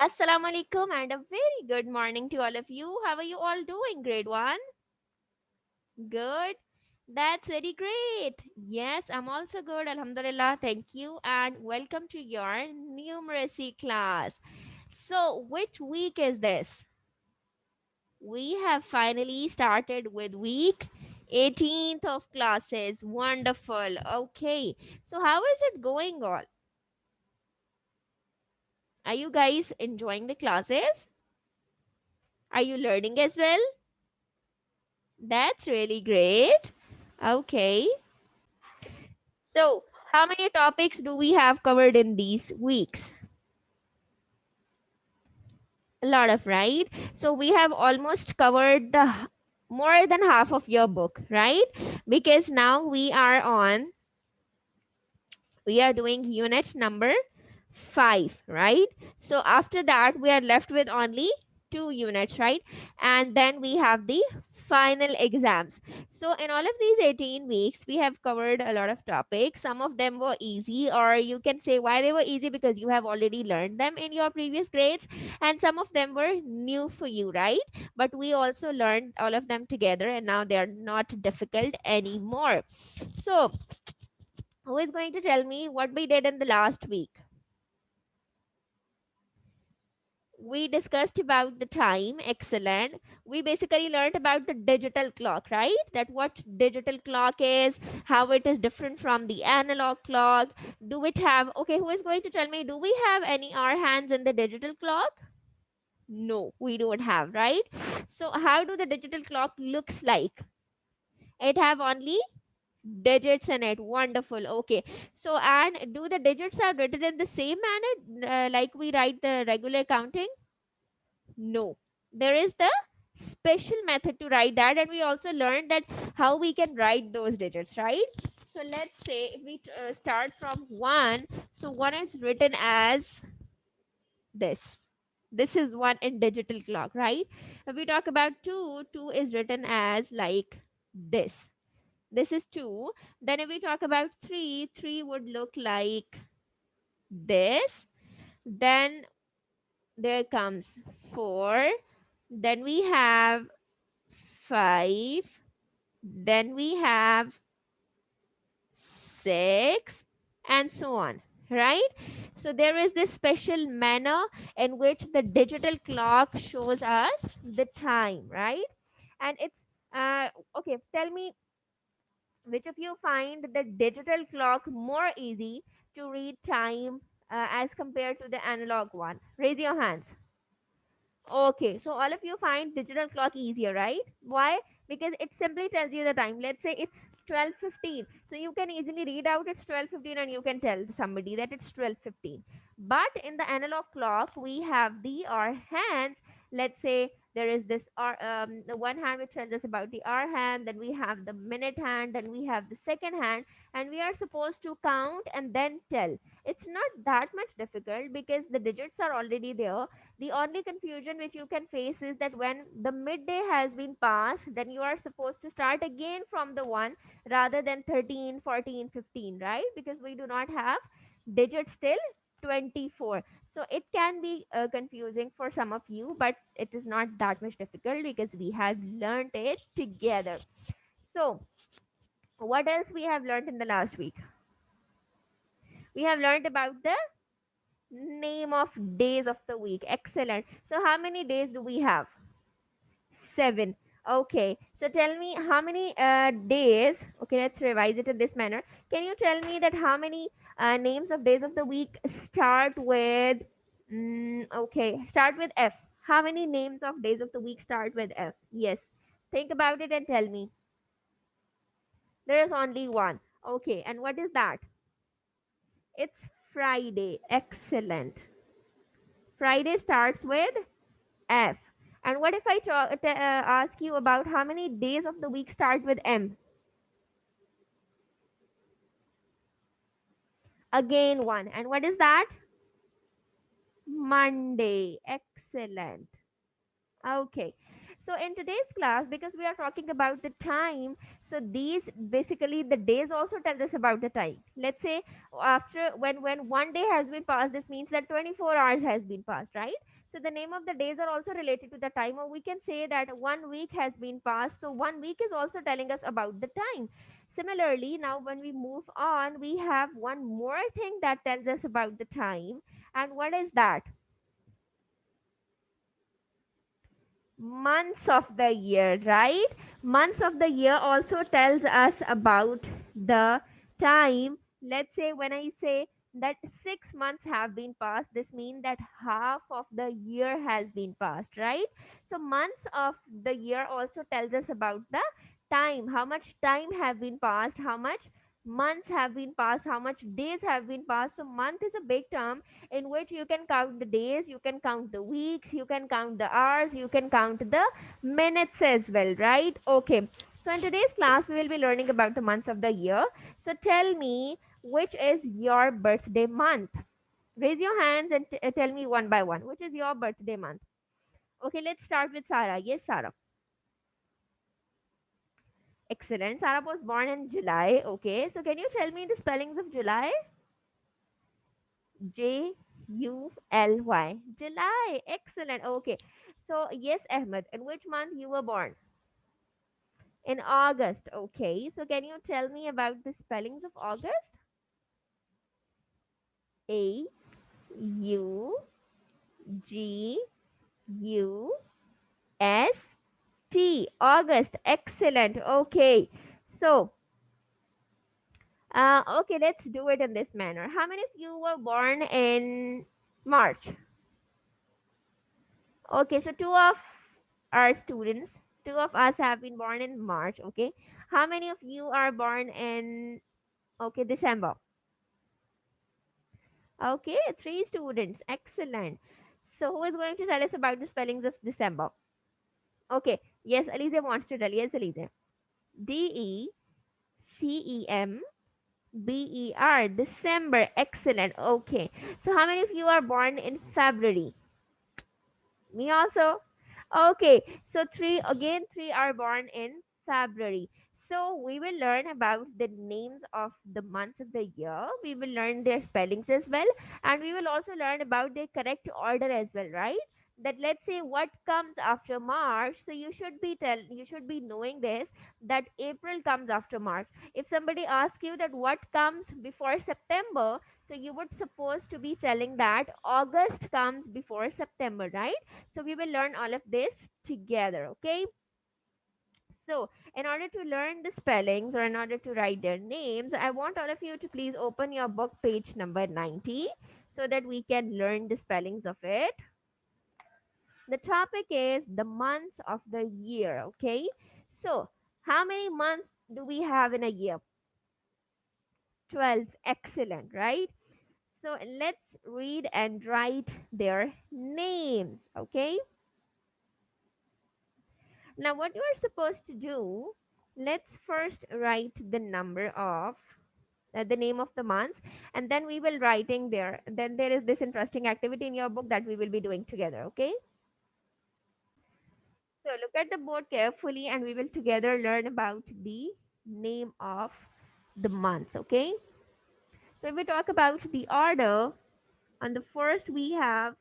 Assalamu alaikum and a very good morning to all of you. How are you all doing, grade 1? Good. That's very great. Yes, I'm also good. Alhamdulillah. Thank you. And welcome to your numeracy class. So, which week is this? We have finally started with week 18th of classes. Wonderful. Okay. So, how is it going on? Are you guys enjoying the classes? Are you learning as well? That's really great. Okay. So, how many topics do we have covered in these weeks? A lot of, right? So, we have almost covered more than half of your book, right? Because now we are doing unit number 5, right? So, after that, we are left with only 2 units, right? And then we have the final exams. So, in all of these 18 weeks, we have covered a lot of topics. Some of them were easy, or you can say why they were easy because you have already learned them in your previous grades, and some of them were new for you, right? But we also learned all of them together, and now they are not difficult anymore. So, who is going to tell me what we did in the last week? We discussed about the time. Excellent. We basically learned about the digital clock, right? That what digital clock is, how it is different from the analog clock. Do it have, okay, who is going to tell me, do we have any hour hands in the digital clock? No, we don't have, right? So how do the digital clock looks like? It have only digits in it. Wonderful. Okay. So, and do the digits are written in the same manner like we write the regular counting? No, there is the special method to write that, and we also learned that how we can write those digits, right? So let's say if we start from 1, so 1 is written as this. This is 1 in digital clock, right? If we talk about 2, 2 is written as like this. This is 2. Then if we talk about 3, 3 would look like this. Then there comes 4. Then we have 5, then we have 6, and so on, right? So there is this special manner in which the digital clock shows us the time, right? And it's okay, tell me which of you find the digital clock more easy to read time as compared to the analog one? Raise your hands. Okay, so all of you find digital clock easier, right? Why? Because it simply tells you the time. Let's say it's 12:15. So you can easily read out it's 12:15 and you can tell somebody that it's 12:15. But in the analog clock, we have the hour hands. Let's say there is this hour, the one hand which tells us about the hour hand, then we have the minute hand, then we have the second hand, and we are supposed to count and then tell. It's not that much difficult because the digits are already there. The only confusion which you can face is that when the midday has been passed, then you are supposed to start again from the 1 rather than 13, 14, 15, right? Because we do not have digits till 24. So it can be confusing for some of you, but it is not that much difficult because we have learned it together. So, what else we have learned in the last week? We have learned about the name of days of the week. Excellent. So, how many days do we have? 7. Okay. So tell me how many days. Okay, let's revise it in this manner. Can you tell me that how many names of days of the week start with? Okay, start with F. How many names of days of the week start with F? Yes. Think about it and tell me. There is only one. Okay, and what is that? It's Friday. Excellent. Friday starts with F. And what if I ask you about how many days of the week start with M? Again, one. And what is that? Monday. Excellent. Okay. So in today's class, because we are talking about the time, so these basically the days also tell us about the time. Let's say after when one day has been passed, this means that 24 hours has been passed, right? So the name of the days are also related to the time, or we can say that 1 week has been passed. So 1 week is also telling us about the time. Similarly, now when we move on, we have one more thing that tells us about the time. And what is that? Months of the year, right? Months of the year also tells us about the time. Let's say when I say that 6 months have been passed, this means that half of the year has been passed, right? So months of the year also tells us about the time, how much time have been passed, how much months have been passed, how much days have been passed. So month is a big term in which you can count the days, you can count the weeks, you can count the hours, you can count the minutes as well, right? Okay. So in today's class, we will be learning about the months of the year. So tell me, which is your birthday month? Raise your hands and tell me one by one, which is your birthday month? Okay, let's start with Sarah. Yes, Sarah. Excellent. Sarah was born in July. Okay, so can you tell me the spellings of July? July. July. Excellent. Okay. So, yes, Ahmed, in which month you were born? In August. Okay. So, can you tell me about the spellings of August? A U G U S T. August. Excellent. Okay. So, okay, let's do it in this manner. How many of you were born in March? Okay, so two of our students, two of us have been born in March. Okay, how many of you are born in okay December? Okay, three students. Excellent. So who is going to tell us about the spellings of December? Okay, yes, Alize wants to tell. Yes, Alize. December. December. Excellent. Okay. So how many of you are born in February? Me also. Okay, so three are born in February. So we will learn about the names of the months of the year. We will learn their spellings as well, and we will also learn about their correct order as well, right? That let's say what comes after March. So you should be knowing this, that April comes after March. If somebody asks you that what comes before September, so you would supposed to be telling that August comes before September, right? So we will learn all of this together, okay? So in order to learn the spellings or in order to write their names, I want all of you to please open your book page number 90 so that we can learn the spellings of it. The topic is the months of the year, okay? So how many months do we have in a year? 12. Excellent, right? So let's read and write their names, okay? Now, what you are supposed to do, let's first write the number of the name of the month, and then we will writing there. Then there is this interesting activity in your book that we will be doing together. Okay. So look at the board carefully, and we will together learn about the name of the month. Okay. So if we talk about the order, on the first we have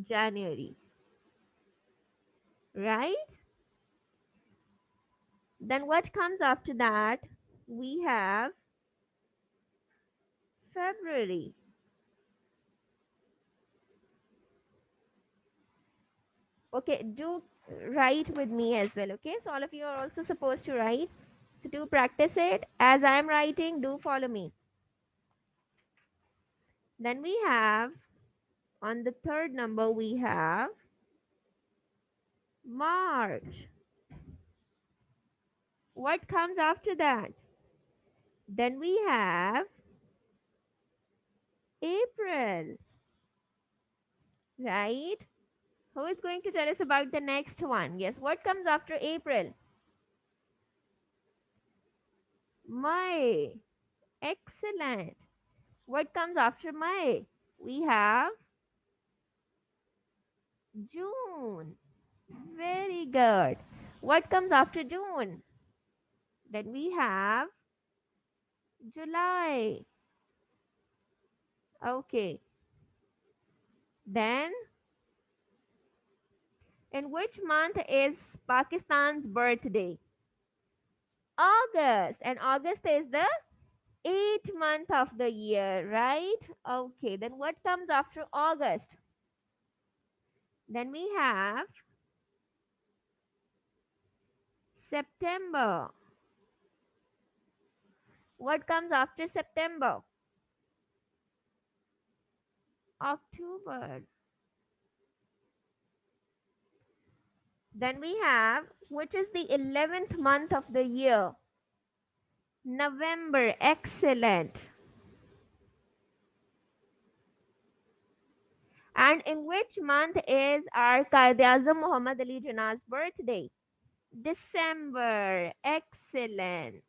January, right? Then what comes after that? We have February. Okay, do write with me as well. Okay, so all of you are also supposed to write. So do practice it. As I am writing, do follow me. Then we have on the third number we have March. What comes after that? Then we have April, right? Who is going to tell us about the next one? Yes, what comes after April? May. Excellent. What comes after May? We have June. Very good. What comes after June? Then we have July. Okay. Then, in which month is Pakistan's birthday? August. And August is the eighth month of the year, right? Okay. Then what comes after August? Then we have September. What comes after September? October. Then we have, which is the 11th month of the year? November. Excellent. And in which month is our Qaid-e-Azam Muhammad Ali Jinnah's birthday? December. Excellent.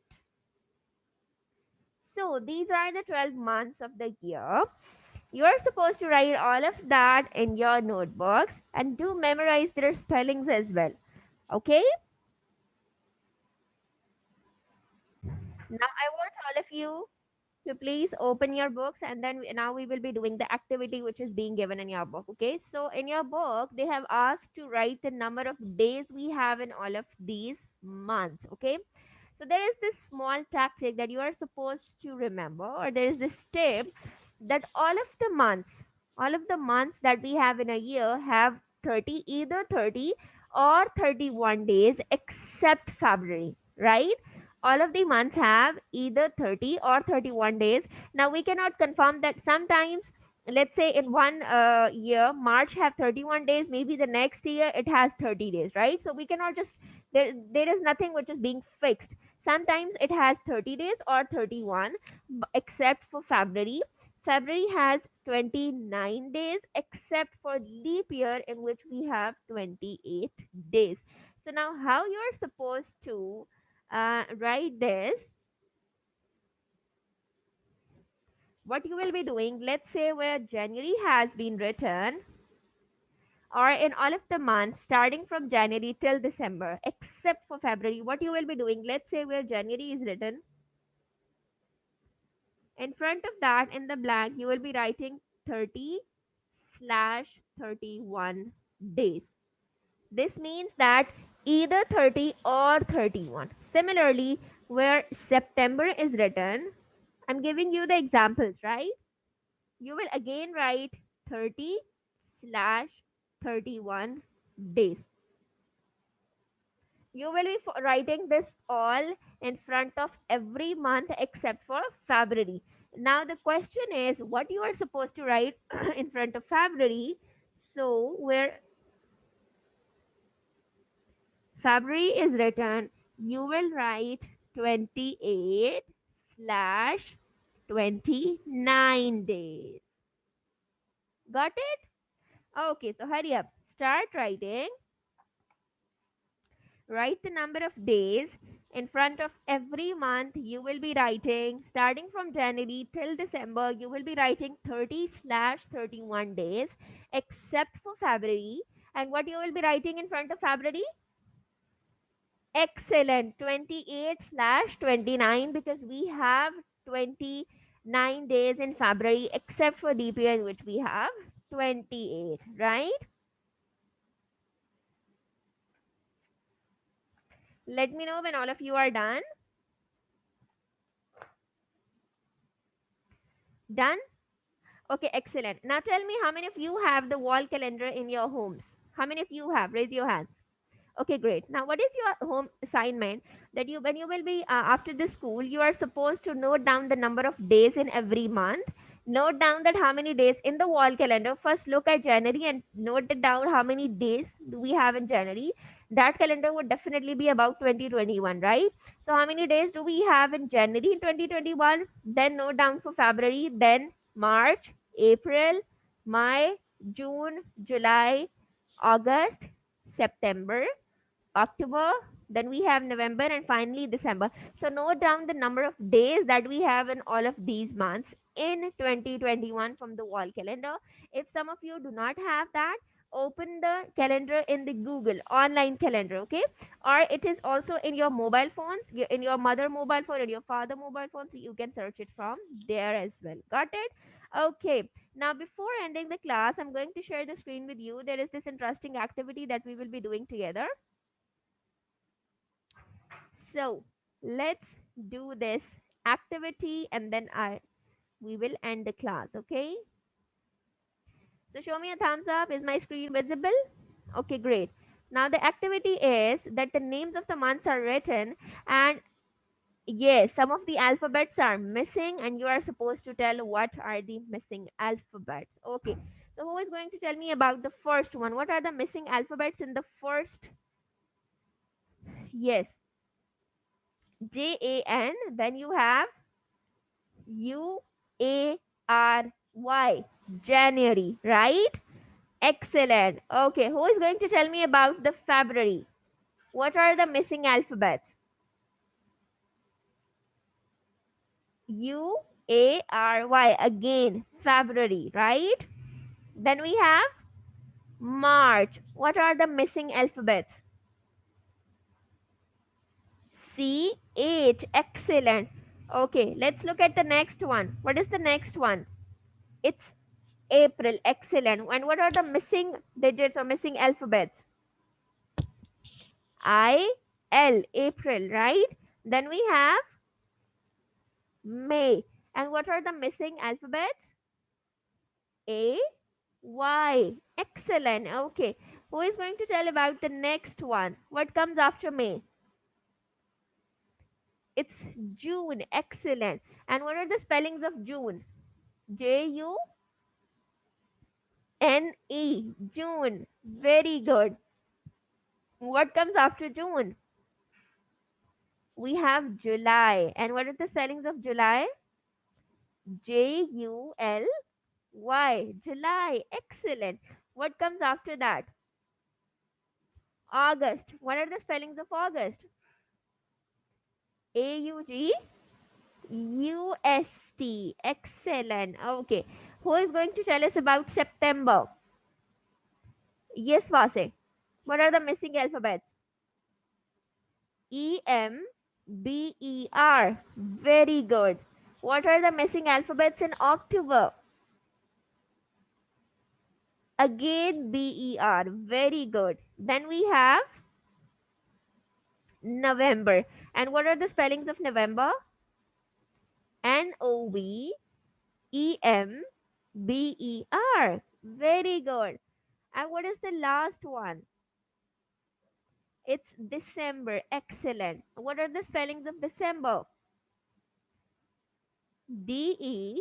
So these are the 12 months of the year. You are supposed to write all of that in your notebooks and do memorize their spellings as well. Okay? Now I want all of you to please open your books, and then now we will be doing the activity which is being given in your book. Okay? So in your book, they have asked to write the number of days we have in all of these months. Okay? So there is this small tactic that you are supposed to remember, or there is this tip that all of the months that we have in a year have 30, either 30 or 31 days except February, right? All of the months have either 30 or 31 days. Now we cannot confirm that. Sometimes, let's say in one year, March have 31 days, maybe the next year it has 30 days, right? So we cannot just, there is nothing which is being fixed. Sometimes it has 30 days or 31, except for February. February has 29 days, except for leap year, in which we have 28 days. So now how you're supposed to write this, what you will be doing, let's say where January has been written, or in all of the months starting from January till December, except for February, what you will be doing, let's say where January is written, in front of that in the blank, you will be writing 30 slash 31 days. This means that either 30 or 31. Similarly, where September is written, I'm giving you the examples, right? You will again write 30 slash 31 days. You will be writing this all in front of every month except for February. Now the question is what you are supposed to write in front of February. So where February is written, you will write 28 slash 29 days. Got it? Okay, so hurry up. Start writing. Write the number of days in front of every month. You will be writing, starting from January till December, you will be writing 30 slash 31 days, except for February. And what you will be writing in front of February? Excellent. 28 slash 29, because we have 29 days in February, except for DP, in which we have 28, right? Let me know when all of you are done. Done? Okay, excellent. Now tell me, how many of you have the wall calendar in your homes? How many of you have? Raise your hands. Okay, great. Now, what is your home assignment that you, when you will be after the school, you are supposed to note down the number of days in every month. Note down that how many days in the wall calendar. First, look at January and note it down how many days do we have in January. That calendar would definitely be about 2021, right? So, how many days do we have in January in 2021? Then note down for February, then March, April, May, June, July, August, September, October, then we have November, and finally December. So note down the number of days that we have in all of these months in 2021 from the wall calendar. If some of you do not have that, open the calendar in the Google online calendar, okay? Or it is also in your mobile phones, in your mother mobile phone and your father mobile phone, so you can search it from there as well. Got it? Okay. Now, before ending the class, I'm going to share the screen with you. There is this interesting activity that we will be doing together. So, let's do this activity and then we will end the class, okay? So show me a thumbs up. Is my screen visible? Okay, great. Now the activity is that the names of the months are written, and yes, some of the alphabets are missing and you are supposed to tell what are the missing alphabets. Okay. So who is going to tell me about the first one? What are the missing alphabets in the first? Yes, Jan. Then you have Uary, January, right? Excellent. Okay, who is going to tell me about the February? What are the missing alphabets? Uary, again, February, right? Then we have March. What are the missing alphabets? CH. Excellent. Okay, let's look at the next one. What is the next one? It's April. Excellent. And what are the missing digits or missing alphabets? IL. April, right? Then we have May. And what are the missing alphabets? AY. Excellent. Okay. Who is going to tell about the next one? What comes after May? It's June. Excellent. And what are the spellings of June? June. June. Very good. What comes after June? We have July. And what are the spellings of July? July. July. Excellent. What comes after that? August. What are the spellings of August? August. Excellent. Okay. Who is going to tell us about September? Yes, Vase. What are the missing alphabets? Ember. Very good. What are the missing alphabets in October? Again, Ber. Very good. Then we have November. And what are the spellings of November? November. Very good. And what is the last one? It's December. Excellent. What are the spellings of December? December.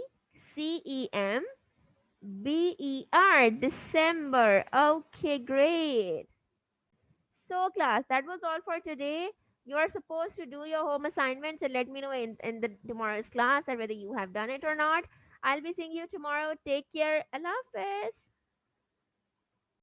December. Okay, great. So, class, that was all for today. You are supposed to do your home assignments and let me know in the tomorrow's class that whether you have done it or not. I'll be seeing you tomorrow. Take care. Allah Hafiz.